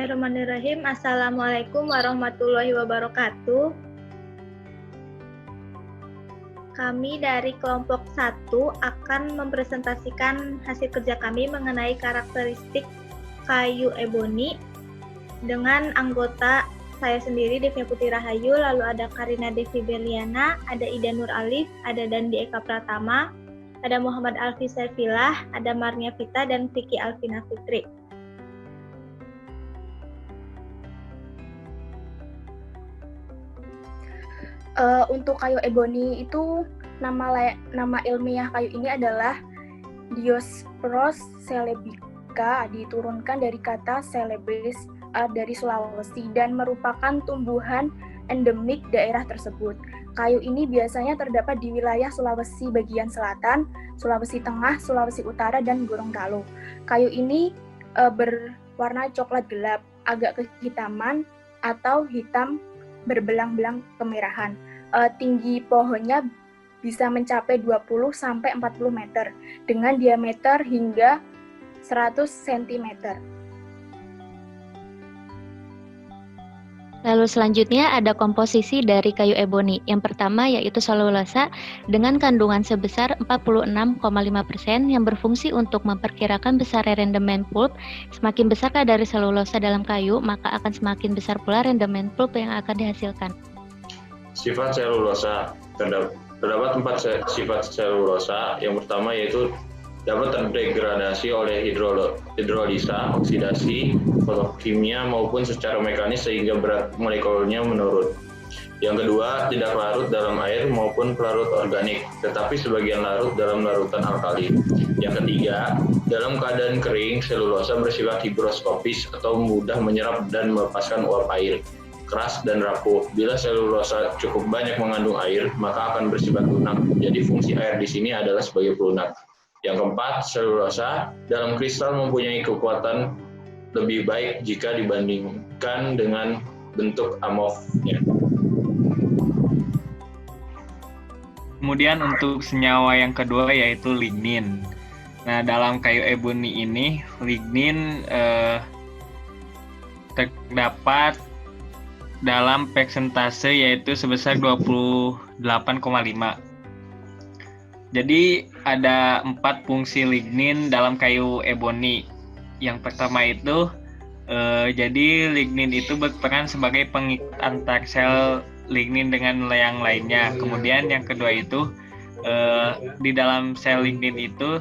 Bismillahirrahmanirrahim. Assalamualaikum warahmatullahi wabarakatuh. Kami dari kelompok 1 akan mempresentasikan hasil kerja kami mengenai karakteristik kayu eboni dengan anggota saya sendiri, Devia Putri Rahayu, lalu ada Karina Devi Berliana, ada Ida Nur Alif, ada Dandi Eka Pratama, ada Muhammad Alfi Saifilah, ada Marnia Vita, dan Vicky Alvina Fitri. Untuk kayu eboni itu nama ilmiah kayu ini adalah Diospyros celebica, diturunkan dari kata celebes dari Sulawesi dan merupakan tumbuhan endemik daerah tersebut. Kayu ini biasanya terdapat di wilayah Sulawesi bagian selatan, Sulawesi Tengah, Sulawesi Utara, dan Gorontalo. Kayu ini berwarna coklat gelap, agak kehitaman atau hitam berbelang-belang kemerahan. Tinggi pohonnya bisa mencapai 20-40 meter dengan diameter hingga 100 cm. Lalu selanjutnya ada komposisi dari kayu eboni. Yang pertama yaitu selulosa dengan kandungan sebesar 46,5% yang berfungsi untuk memperkirakan besar rendemen pulp. Semakin besar kadar selulosa dalam kayu, maka akan semakin besar pula rendemen pulp yang akan dihasilkan. Sifat selulosa. Terdapat 4 sifat selulosa. Yang pertama yaitu dapat terdegradasi oleh hidrolisa, oksidasi, fotokimia maupun secara mekanis sehingga berat molekulnya menurun. Yang kedua, tidak larut dalam air maupun pelarut organik, tetapi sebagian larut dalam larutan alkali. Yang ketiga, dalam keadaan kering, selulosa bersifat higroskopis atau mudah menyerap dan melepaskan uap air, keras dan rapuh. Bila selulosa cukup banyak mengandung air, maka akan bersifat lunak. Jadi fungsi air di sini adalah sebagai pelunak. Yang keempat, selulosa dalam kristal mempunyai kekuatan lebih baik jika dibandingkan dengan bentuk amorfnya. Kemudian untuk senyawa yang kedua yaitu lignin. Nah, dalam kayu eboni ini, lignin terdapat dalam persentase yaitu sebesar 28,5. Jadi ada 4 fungsi lignin dalam kayu eboni. Yang pertama itu, jadi lignin itu berperan sebagai pengikat antar sel lignin dengan yang lainnya. Kemudian yang kedua itu, di dalam sel lignin itu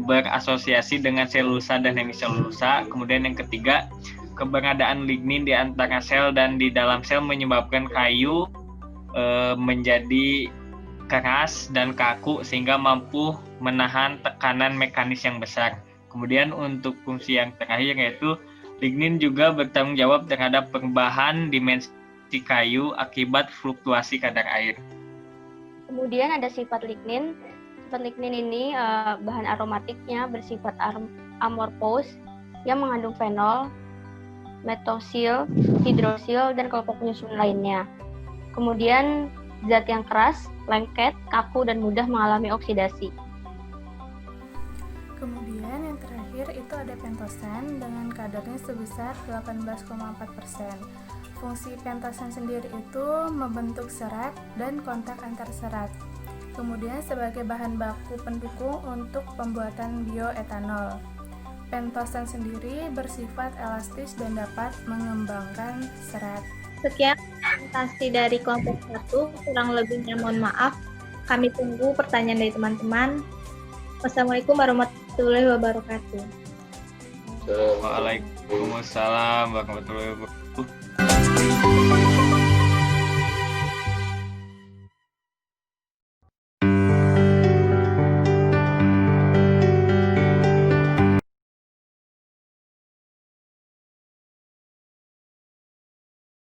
berasosiasi dengan selulosa dan hemiselulosa. Kemudian yang ketiga, keberadaan lignin di antara sel dan di dalam sel menyebabkan kayu menjadi keras dan kaku sehingga mampu menahan tekanan mekanis yang besar. Kemudian untuk fungsi yang terakhir yaitu lignin juga bertanggung jawab terhadap perubahan dimensi kayu akibat fluktuasi kadar air. Kemudian ada sifat lignin. Sifat lignin ini bahan aromatiknya bersifat amorphous yang mengandung fenol, metosil, hidrosil, dan kelompok penyusun lainnya. Kemudian zat yang keras, lengket, kaku, dan mudah mengalami oksidasi. Kemudian yang terakhir itu ada pentosan dengan kadarnya sebesar 18,4%. Fungsi pentosan sendiri itu membentuk serat dan kontak antar serat. Kemudian sebagai bahan baku pendukung untuk pembuatan bioetanol. Pentosan sendiri bersifat elastis dan dapat mengembangkan serat. Sekian presentasi dari kelompok 1, kurang lebihnya mohon maaf. Kami tunggu pertanyaan dari teman-teman. Wassalamualaikum warahmatullahi wabarakatuh. Waalaikumsalam warahmatullahi wabarakatuh.